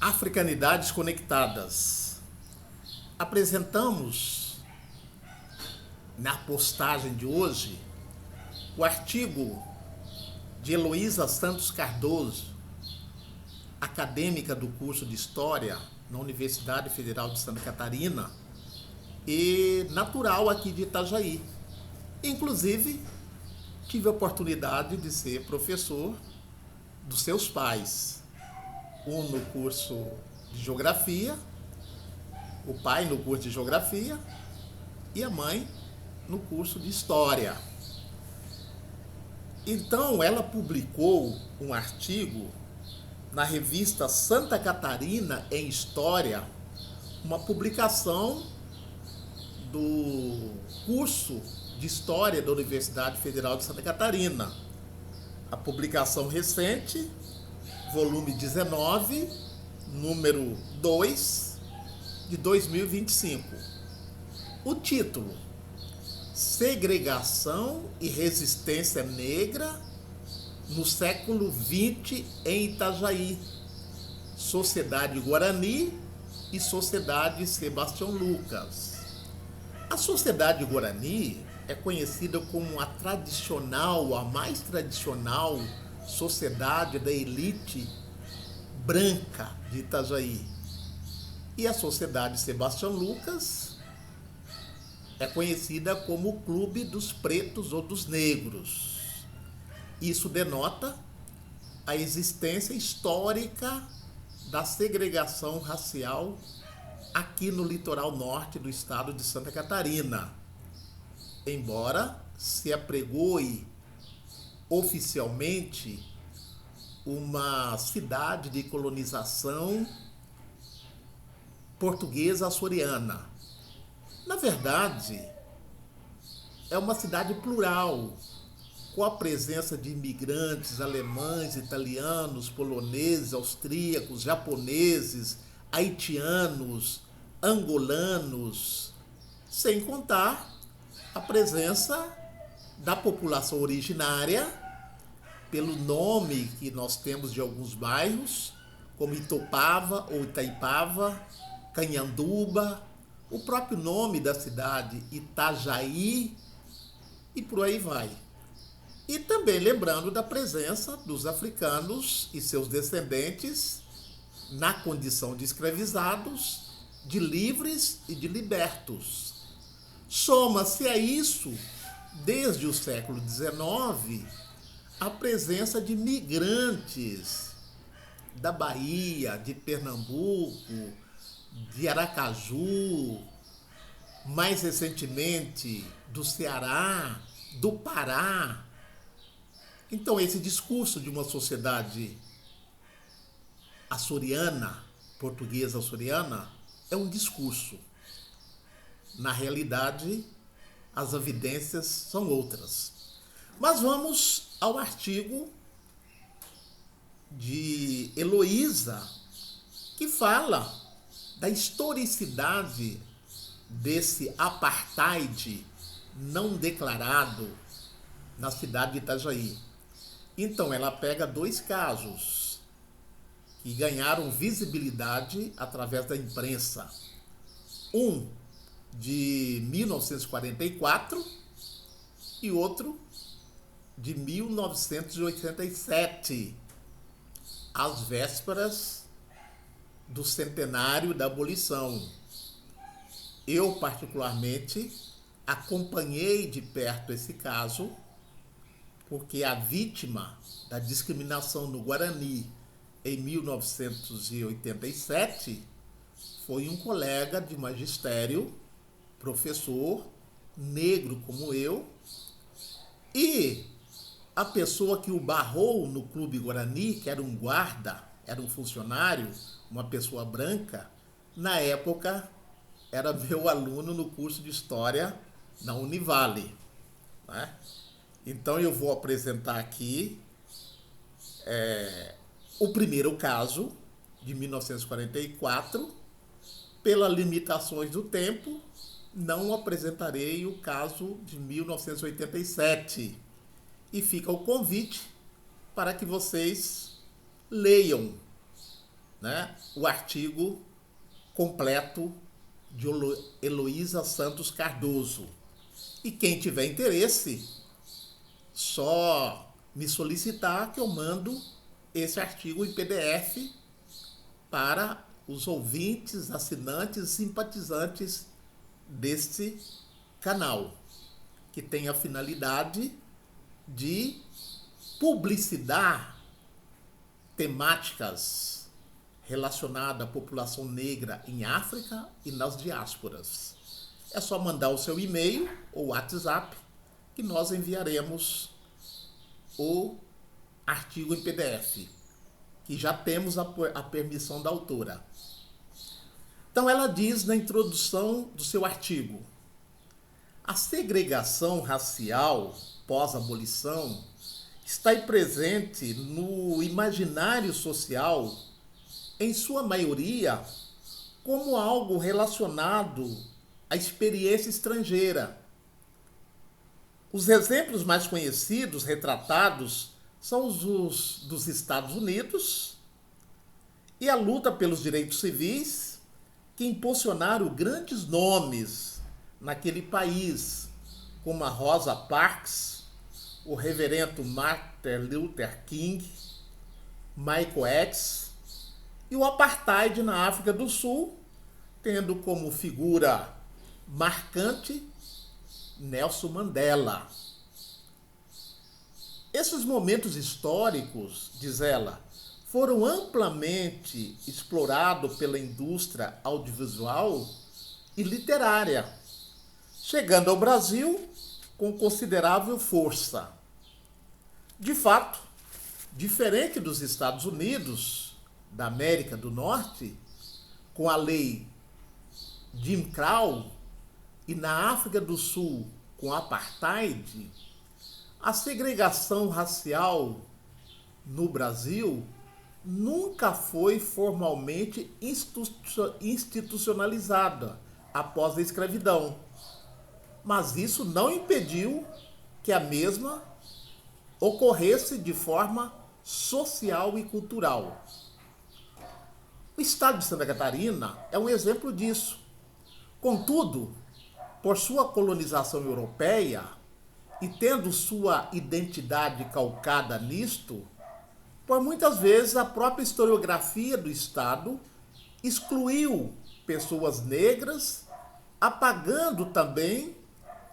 Africanidades conectadas. Apresentamos na postagem de hoje o artigo de Heloísa Santos Cardoso, acadêmica do curso de História na Universidade Federal de Santa Catarina e natural aqui de Itajaí. Inclusive, tive a oportunidade de ser professor dos seus pais. Um no curso de Geografia, o pai no curso de Geografia e a mãe no curso de História. Então, ela publicou um artigo na revista Santa Catarina em História, uma publicação do curso de História da Universidade Federal de Santa Catarina. A publicação recente, volume 19, número 2, de 2025. O título: Segregação e Resistência Negra no século XX em Itajaí, Sociedade Guarani e Sociedade Sebastião Lucas. A Sociedade Guarani é conhecida como a mais tradicional sociedade da elite branca de Itajaí. E a Sociedade Sebastião Lucas é conhecida como o Clube dos Pretos ou dos Negros. Isso denota a existência histórica da segregação racial aqui no litoral norte do estado de Santa Catarina. Embora se apregoe oficialmente uma cidade de colonização portuguesa açoriana. Na verdade, é uma cidade plural, com a presença de imigrantes alemães, italianos, poloneses, austríacos, japoneses, haitianos, angolanos, sem contar a presença da população originária, pelo nome que nós temos de alguns bairros, como Itopava ou Itaipava, Canhanduba, o próprio nome da cidade, Itajaí, e por aí vai. E também lembrando da presença dos africanos e seus descendentes na condição de escravizados, de livres e de libertos. Soma-se a isso, desde o século XIX, a presença de migrantes da Bahia, de Pernambuco, de Aracaju, mais recentemente do Ceará, do Pará. Então, esse discurso de uma sociedade açoriana, portuguesa açoriana, é um discurso. Na realidade, as evidências são outras. Mas vamos ao artigo de Heloísa, que fala da historicidade desse apartheid não declarado na cidade de Itajaí. Então, ela pega dois casos que ganharam visibilidade através da imprensa. Um de 1944 e outro de 1987, às vésperas do centenário da abolição. Eu, particularmente, acompanhei de perto esse caso, porque a vítima da discriminação no Guarani em 1987 foi um colega de magistério, professor, negro como eu, e a pessoa que o barrou no Clube Guarani, que era um guarda, era um funcionário, uma pessoa branca, na época era meu aluno no curso de História na Univale, né? Então eu vou apresentar aqui o primeiro caso, de 1944. Pelas limitações do tempo, não apresentarei o caso de 1987. E fica o convite para que vocês leiam né, o artigo completo de Heloísa Santos Cardoso. E quem tiver interesse, só me solicitar que eu mando esse artigo em PDF para os ouvintes, assinantes, simpatizantes deste canal, que tem a finalidade de publicitar temáticas relacionadas à população negra em África e nas diásporas. É só mandar o seu e-mail ou WhatsApp que nós enviaremos o artigo em PDF, que já temos a permissão da autora. Então ela diz na introdução do seu artigo: a segregação racial pós-abolição está presente no imaginário social, em sua maioria, como algo relacionado à experiência estrangeira. Os exemplos mais conhecidos, retratados, são os dos Estados Unidos e a luta pelos direitos civis, que impulsionaram grandes nomes naquele país, como a Rosa Parks, o reverendo Martin Luther King, Michael X, e o apartheid na África do Sul, tendo como figura marcante Nelson Mandela. Esses momentos históricos, diz ela, foram amplamente explorados pela indústria audiovisual e literária, chegando ao Brasil com considerável força. De fato, diferente dos Estados Unidos, da América do Norte, com a lei Jim Crow, e na África do Sul, com o apartheid, a segregação racial no Brasil nunca foi formalmente institucionalizada após a escravidão. Mas isso não impediu que a mesma ocorresse de forma social e cultural. O estado de Santa Catarina é um exemplo disso. Contudo, por sua colonização europeia e tendo sua identidade calcada nisto, por muitas vezes a própria historiografia do Estado excluiu pessoas negras, apagando também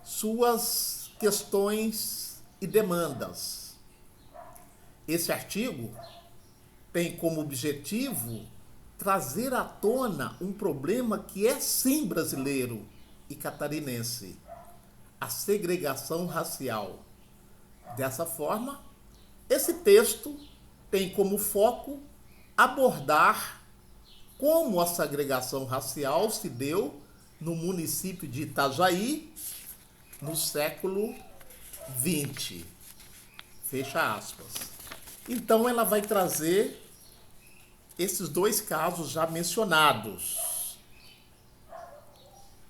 suas questões e demandas. Esse artigo tem como objetivo trazer à tona um problema que é sim brasileiro e catarinense: a segregação racial. Dessa forma, esse texto tem como foco abordar como a segregação racial se deu no município de Itajaí no século XX. Fecha aspas. Então ela vai trazer esses dois casos já mencionados,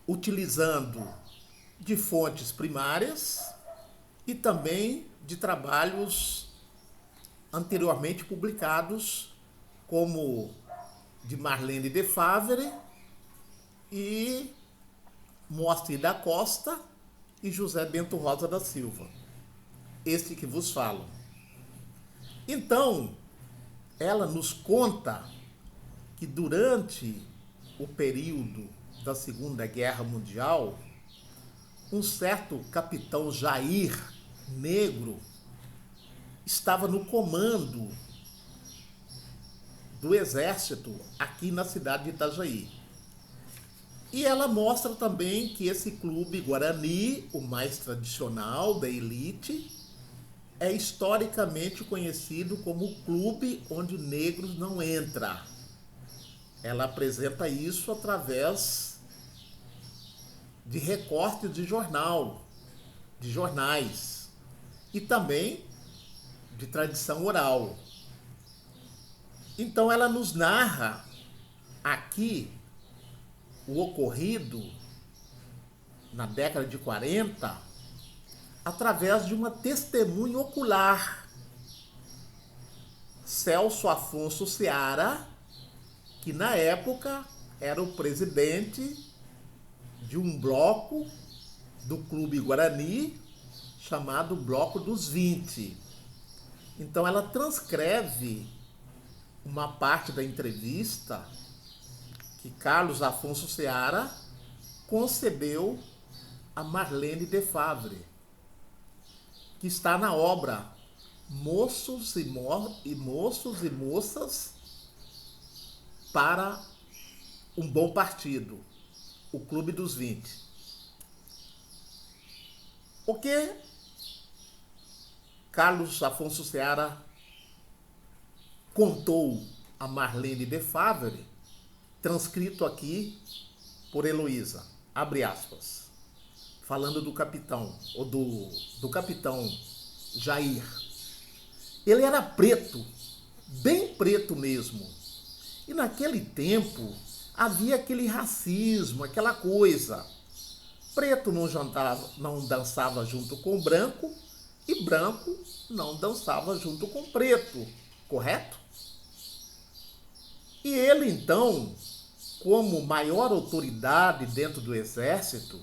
utilizando de fontes primárias e também de trabalhos anteriormente publicados, como de Marlene de Favre e Moacir da Costa e José Bento Rosa da Silva, este que vos falo. Então, ela nos conta que durante o período da Segunda Guerra Mundial, um certo capitão Jair, negro, estava no comando do exército aqui na cidade de Itajaí. E ela mostra também que esse clube Guarani, o mais tradicional da elite, é historicamente conhecido como o clube onde negros não entram. Ela apresenta isso através de recortes de jornais e também de tradição oral. Então ela nos narra aqui o ocorrido na década de 40 através de uma testemunha ocular. Celso Afonso Seara que na época era o presidente de um bloco do Clube Guarani, chamado Bloco dos 20. Então ela transcreve uma parte da entrevista que Carlos Afonso Seara concedeu a Marlene de Favre, que está na obra Moços e Moças para um Bom Partido, o Clube dos 20. O que Carlos Afonso Seara contou a Marlene de Favre, transcrito aqui por Heloísa, abre aspas, falando do capitão, ou do capitão Jair. Ele era preto, bem preto mesmo. E naquele tempo havia aquele racismo, aquela coisa. Preto não dançava junto com branco e branco não dançava junto com preto, correto? E ele então, como maior autoridade dentro do exército,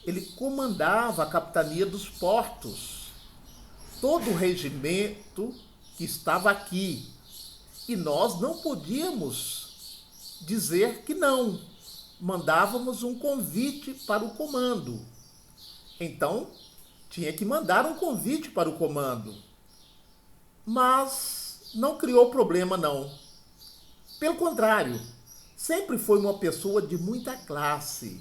ele comandava a capitania dos portos, todo o regimento que estava aqui. E nós não podíamos dizer que não. Mandávamos um convite para o comando. Então, tinha que mandar um convite para o comando. Mas não criou problema, não. Pelo contrário, sempre foi uma pessoa de muita classe,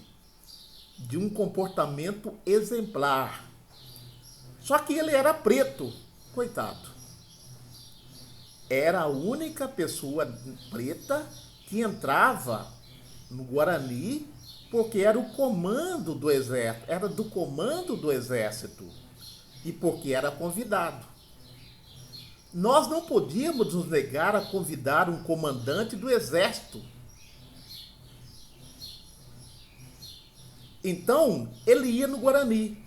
de um comportamento exemplar. Só que ele era preto, coitado. Era a única pessoa preta que entrava no Guarani porque era o comando do exército, era do comando do exército e porque era convidado. Nós não podíamos nos negar a convidar um comandante do exército. Então, ele ia no Guarani,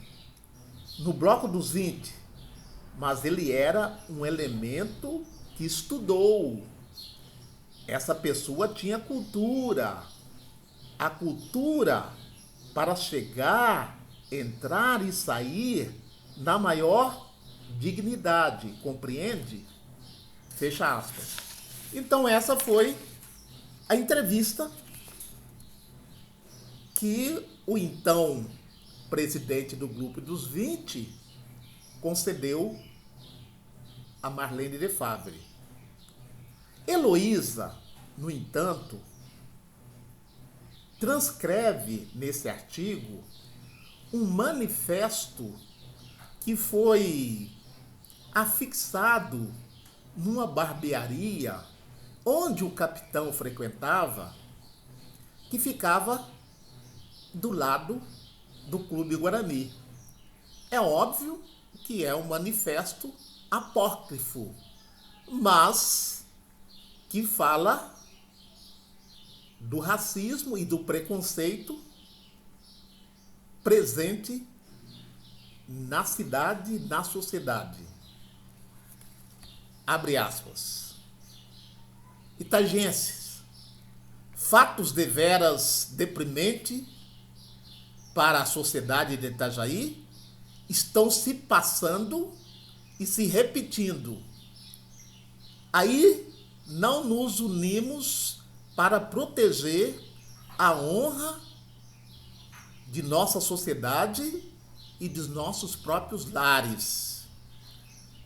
no Bloco dos 20, mas ele era um elemento que estudou. Essa pessoa tinha cultura. A cultura para chegar, entrar e sair na maior dignidade, compreende? Fecha aspas. Então essa foi a entrevista que o então presidente do Grupo dos 20 concedeu a Marlene de Favre. Heloísa, no entanto, transcreve nesse artigo um manifesto que foi afixado numa barbearia onde o capitão frequentava, que ficava do lado do Clube Guarani. É óbvio que é um manifesto apócrifo, mas que fala do racismo e do preconceito presente na cidade, na sociedade. Abre aspas. Itagenses, fatos deveras deprimente para a sociedade de Itajaí estão se passando e se repetindo. Aí não nos unimos para proteger a honra de nossa sociedade e dos nossos próprios lares.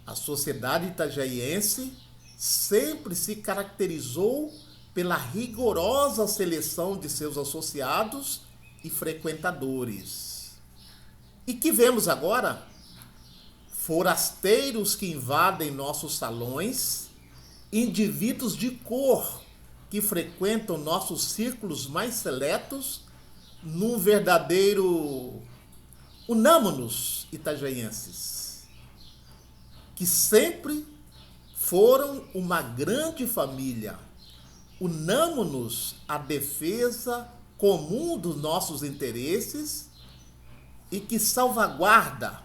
A sociedade itajaiense sempre se caracterizou pela rigorosa seleção de seus associados e frequentadores. E que vemos agora? Forasteiros que invadem nossos salões, indivíduos de cor que frequentam nossos círculos mais seletos, num verdadeiro unamo-nos itajaienses, que sempre foram uma grande família. Unamo-nos à defesa comum dos nossos interesses e que salvaguarda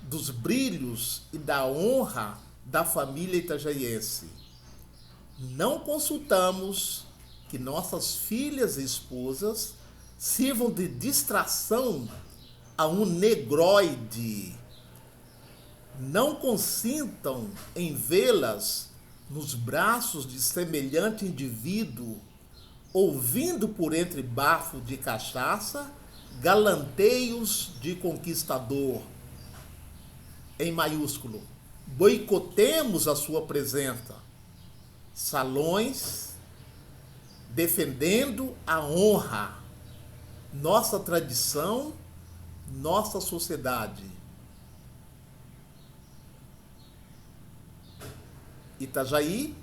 dos brilhos e da honra da família itajaiense. Não consultamos que nossas filhas e esposas sirvam de distração a um negroide. Não consintam em vê-las nos braços de semelhante indivíduo, ouvindo por entre bafo de cachaça galanteios de conquistador. Em maiúsculo, boicotemos a sua presença. Salões defendendo a honra, nossa tradição, nossa sociedade. Itajaí,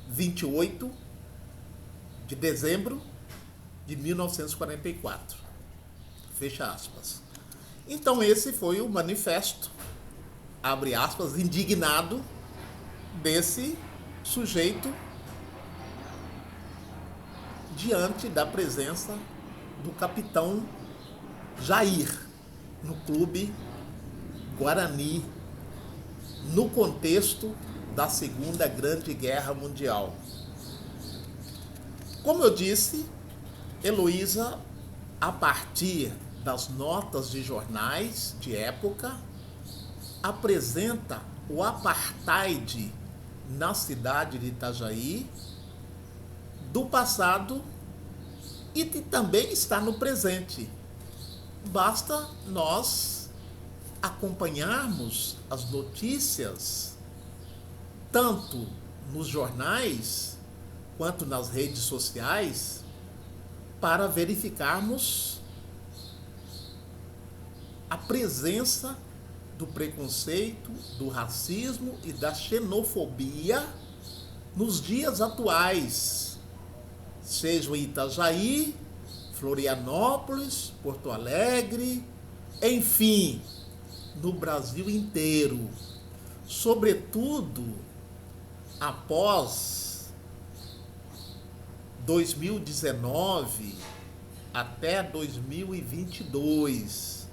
28 de dezembro de 1944. Fecha aspas. Então esse foi o manifesto, abre aspas, indignado desse sujeito diante da presença do capitão Jair no Clube Guarani, no contexto da Segunda Grande Guerra Mundial. Como eu disse, Heloísa, a partir das notas de jornais de época, apresenta o apartheid na cidade de Itajaí, do passado e que também está no presente. Basta nós acompanharmos as notícias, tanto nos jornais quanto nas redes sociais, para verificarmos a presença do preconceito, do racismo e da xenofobia nos dias atuais, sejam em Itajaí, Florianópolis, Porto Alegre, enfim, no Brasil inteiro, sobretudo após 2019 até 2022,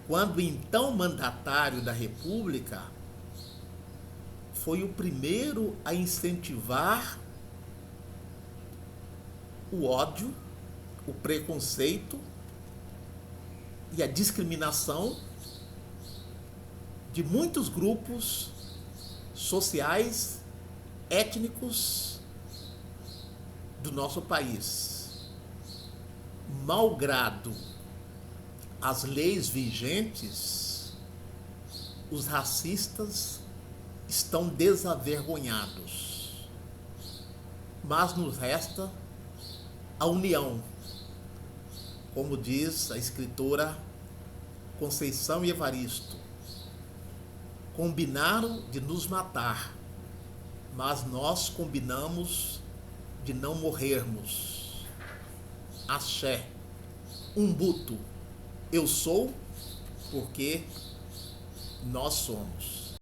quando o então mandatário da República foi o primeiro a incentivar o ódio, o preconceito e a discriminação de muitos grupos sociais, étnicos do nosso país. Malgrado as leis vigentes, os racistas estão desavergonhados. Mas nos resta a união, como diz a escritora Conceição Evaristo. Combinaram de nos matar, mas nós combinamos de não morrermos. Axé, Umbuto, eu sou porque nós somos.